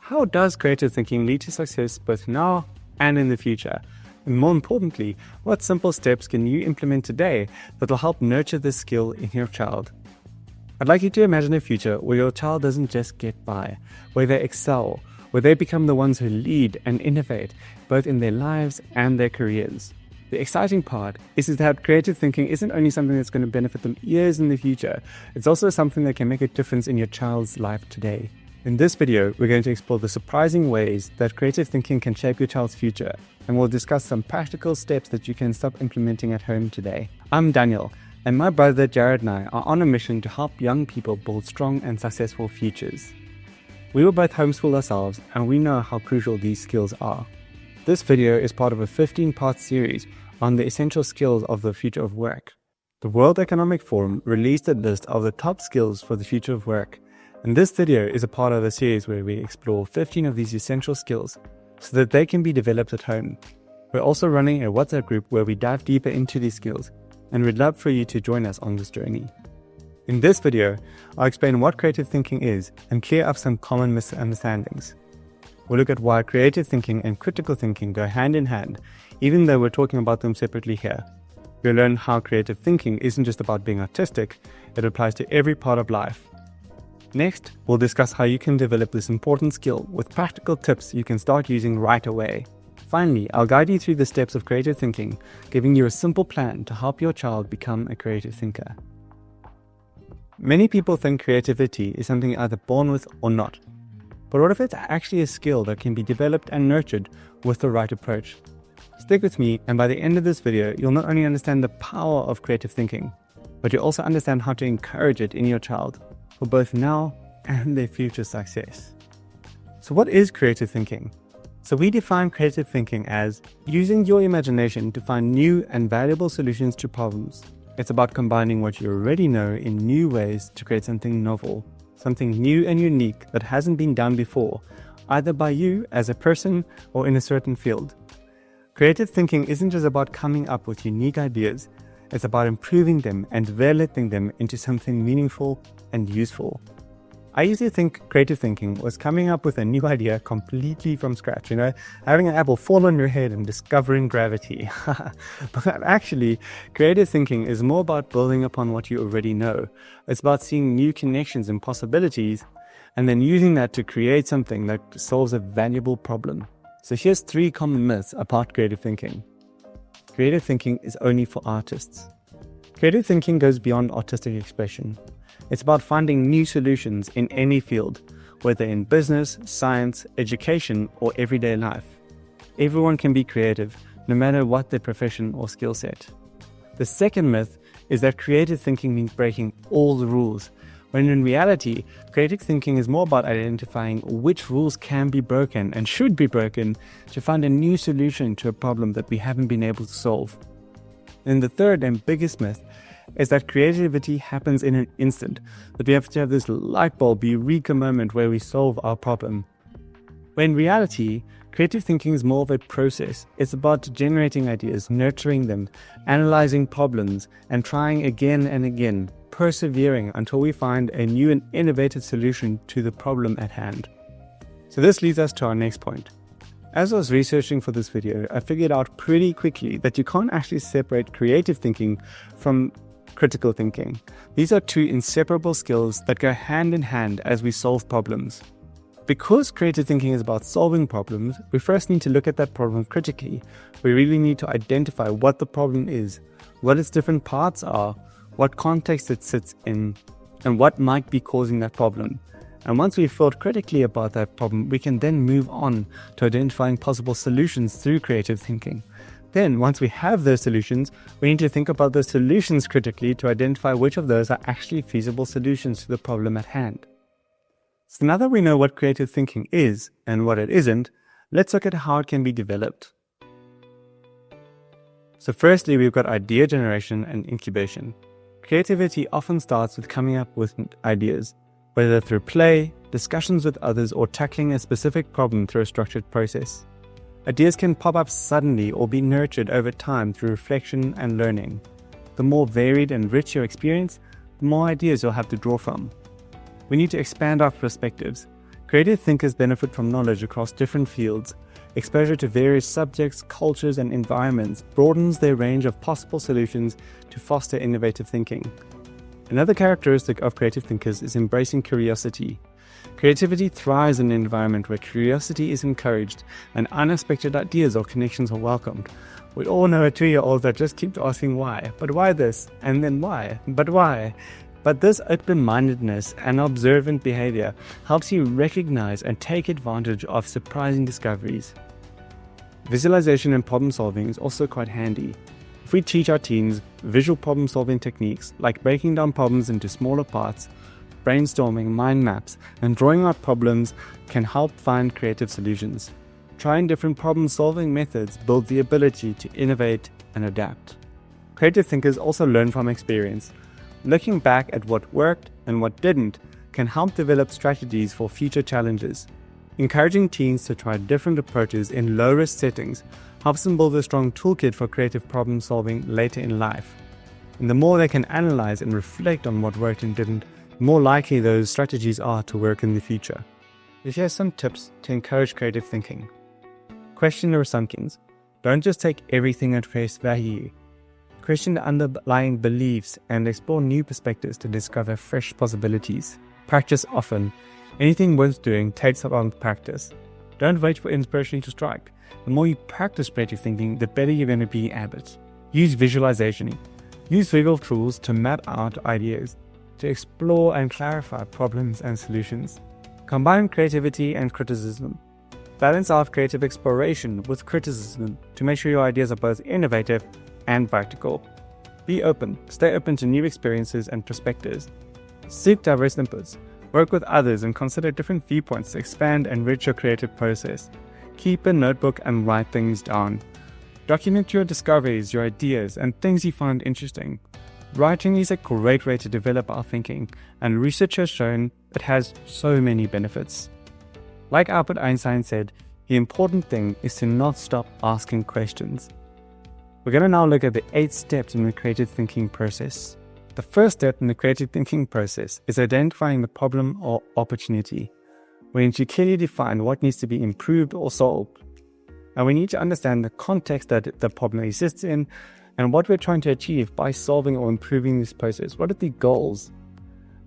how does creative thinking lead to success both now and in the future? And more importantly, what simple steps can you implement today that will help nurture this skill in your child? I'd like you to imagine a future where your child doesn't just get by, where they excel, where they become the ones who lead and innovate, both in their lives and their careers. The exciting part is that creative thinking isn't only something that's going to benefit them years in the future, it's also something that can make a difference in your child's life today. In this video, we're going to explore the surprising ways that creative thinking can shape your child's future, and we'll discuss some practical steps that you can start implementing at home today. I'm Daniel, and my brother Jared and I are on a mission to help young people build strong and successful futures. We were both homeschooled ourselves, and we know how crucial these skills are. This video is part of a 15-part series on the essential skills of the future of work. The World Economic Forum released a list of the top skills for the future of work, and this video is a part of a series where we explore 15 of these essential skills so that they can be developed at home. We're also running a WhatsApp group where we dive deeper into these skills, and we'd love for you to join us on this journey. In this video, I'll explain what creative thinking is and clear up some common misunderstandings. We'll look at why creative thinking and critical thinking go hand in hand, even though we're talking about them separately here. We'll learn how creative thinking isn't just about being artistic, it applies to every part of life. Next, we'll discuss how you can develop this important skill with practical tips you can start using right away. Finally, I'll guide you through the steps of creative thinking, giving you a simple plan to help your child become a creative thinker. Many people think creativity is something either born with or not. But what if it's actually a skill that can be developed and nurtured with the right approach? Stick with me, and by the end of this video, you'll not only understand the power of creative thinking, but you'll also understand how to encourage it in your child for both now and their future success. So what is creative thinking? So we define creative thinking as using your imagination to find new and valuable solutions to problems. It's about combining what you already know in new ways to create something novel, something new and unique that hasn't been done before, either by you as a person or in a certain field. Creative thinking isn't just about coming up with unique ideas, it's about improving them and developing them into something meaningful and useful. I used to think creative thinking was coming up with a new idea completely from scratch, having an apple fall on your head and discovering gravity. But actually, creative thinking is more about building upon what you already know. It's about seeing new connections and possibilities, and then using that to create something that solves a valuable problem. So here's 3 common myths about creative thinking. Creative thinking is only for artists. Creative thinking goes beyond artistic expression. It's about finding new solutions in any field, whether in business, science, education, or everyday life. Everyone can be creative, no matter what their profession or skill set. The second myth is that creative thinking means breaking all the rules, when in reality, creative thinking is more about identifying which rules can be broken and should be broken to find a new solution to a problem that we haven't been able to solve. And the third and biggest myth is that creativity happens in an instant, that we have to have this light bulb eureka moment where we solve our problem. When in reality, creative thinking is more of a process. It's about generating ideas, nurturing them, analyzing problems, and trying again and again, persevering until we find a new and innovative solution to the problem at hand. So this leads us to our next point. As I was researching for this video, I figured out pretty quickly that you can't actually separate creative thinking from critical thinking. These are 2 inseparable skills that go hand in hand as we solve problems. Because creative thinking is about solving problems, we first need to look at that problem critically. We really need to identify what the problem is, what its different parts are, what context it sits in, and what might be causing that problem. And once we've thought critically about that problem, we can then move on to identifying possible solutions through creative thinking. Then, once we have those solutions, we need to think about those solutions critically to identify which of those are actually feasible solutions to the problem at hand. So now that we know what creative thinking is and what it isn't, let's look at how it can be developed. So firstly, we've got idea generation and incubation. Creativity often starts with coming up with ideas, whether through play, discussions with others, or tackling a specific problem through a structured process. Ideas can pop up suddenly or be nurtured over time through reflection and learning. The more varied and rich your experience, the more ideas you'll have to draw from. We need to expand our perspectives. Creative thinkers benefit from knowledge across different fields. Exposure to various subjects, cultures, and environments broadens their range of possible solutions to foster innovative thinking. Another characteristic of creative thinkers is embracing curiosity. Creativity thrives in an environment where curiosity is encouraged and unexpected ideas or connections are welcomed. We all know a 2-year-old that just keeps asking why, but why this, and then why, but why? But this open-mindedness and observant behavior helps you recognize and take advantage of surprising discoveries. Visualization and problem solving is also quite handy. If we teach our teens visual problem solving techniques like breaking down problems into smaller parts, brainstorming, mind maps, and drawing out problems can help find creative solutions. Trying different problem solving methods builds the ability to innovate and adapt. Creative thinkers also learn from experience. Looking back at what worked and what didn't can help develop strategies for future challenges. Encouraging teens to try different approaches in low-risk settings helps them build a strong toolkit for creative problem solving later in life. And the more they can analyze and reflect on what worked and didn't, the more likely those strategies are to work in the future. Here are some tips to encourage creative thinking. Question your assumptions. Don't just take everything at face value. Question the underlying beliefs and explore new perspectives to discover fresh possibilities. Practice often. Anything worth doing takes a long practice. Don't wait for inspiration to strike. The more you practice creative thinking, the better you're going to be at it. Use visualization. Use visual tools to map out ideas, to explore and clarify problems and solutions. Combine creativity and criticism. Balance out creative exploration with criticism to make sure your ideas are both innovative and practical. Be open. Stay open to new experiences and perspectives. Seek diverse inputs. Work with others and consider different viewpoints to expand and enrich your creative process. Keep a notebook and write things down. Document your discoveries, your ideas, and things you find interesting. Writing is a great way to develop our thinking, and research has shown it has so many benefits. Like Albert Einstein said, the important thing is to not stop asking questions. We're going to now look at the 8 steps in the creative thinking process. The first step in the creative thinking process is identifying the problem or opportunity. We need to clearly define what needs to be improved or solved. And we need to understand the context that the problem exists in and what we're trying to achieve by solving or improving this process. What are the goals?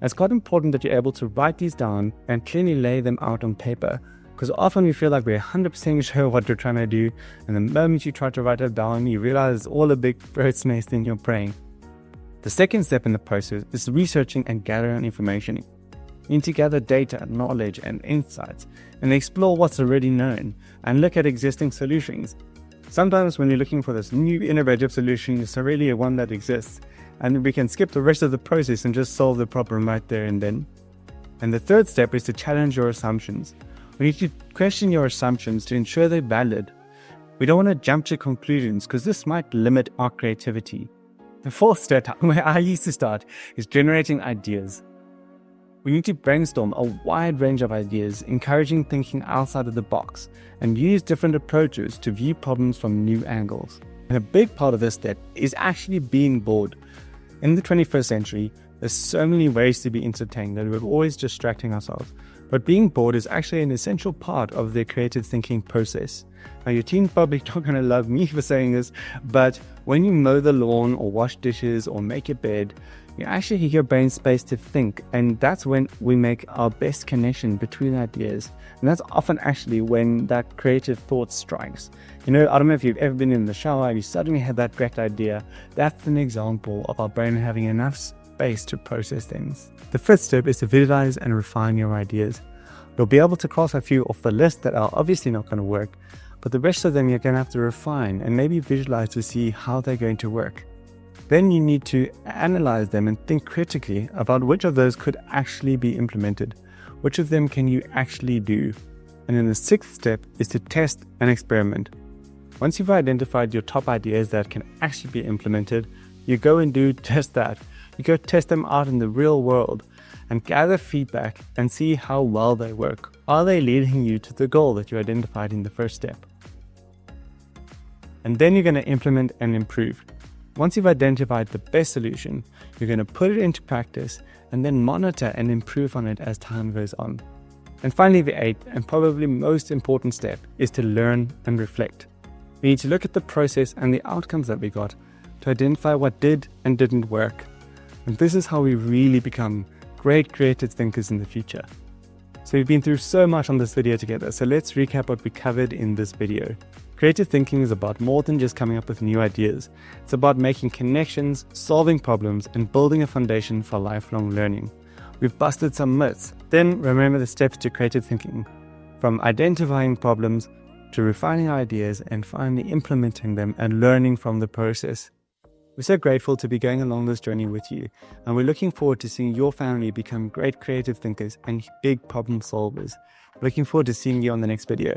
It's quite important that you're able to write these down and clearly lay them out on paper, because often we feel like we're 100% sure what we're trying to do, and the moment you try to write it down, you realize it's all a big bird's nest in your brain. The second step in the process is researching and gathering information. You need to gather data, knowledge, and insights, and explore what's already known, and look at existing solutions. Sometimes when you're looking for this new innovative solution, it's already a one that exists, and we can skip the rest of the process and just solve the problem right there and then. And the third step is to challenge your assumptions. We need to question your assumptions to ensure they're valid. We don't want to jump to conclusions because this might limit our creativity. The fourth step, where I used to start, is generating ideas. We need to brainstorm a wide range of ideas, encouraging thinking outside of the box, and use different approaches to view problems from new angles. And a big part of this step is actually being bored. In the 21st century, there's so many ways to be entertained that we're always distracting ourselves. But being bored is actually an essential part of the creative thinking process. Now, your teen probably not going to love me for saying this, but when you mow the lawn or wash dishes or make your bed, you actually give your brain space to think, and that's when we make our best connection between ideas. And that's often actually when that creative thought strikes. I don't know if you've ever been in the shower and you suddenly had that great idea. That's an example of our brain having enough space to process things. The fifth step is to visualize and refine your ideas. You'll be able to cross a few off the list that are obviously not going to work, but the rest of them you're going to have to refine and maybe visualize to see how they're going to work. Then you need to analyze them and think critically about which of those could actually be implemented. Which of them can you actually do? And then the sixth step is to test and experiment. Once you've identified your top ideas that can actually be implemented, you go and do just that. You go test them out in the real world and gather feedback and see how well they work. Are they leading you to the goal that you identified in the first step? And then you're going to implement and improve. Once you've identified the best solution, you're going to put it into practice and then monitor and improve on it as time goes on. And finally, the eighth and probably most important step is to learn and reflect. We need to look at the process and the outcomes that we got to identify what did and didn't work. And this is how we really become great creative thinkers in the future. So we've been through so much on this video together, so let's recap what we covered in this video. Creative thinking is about more than just coming up with new ideas. It's about making connections, solving problems, and building a foundation for lifelong learning. We've busted some myths. Then remember the steps to creative thinking, from identifying problems to refining ideas and finally implementing them and learning from the process. We're so grateful to be going along this journey with you, and we're looking forward to seeing your family become great creative thinkers and big problem solvers. Looking forward to seeing you on the next video.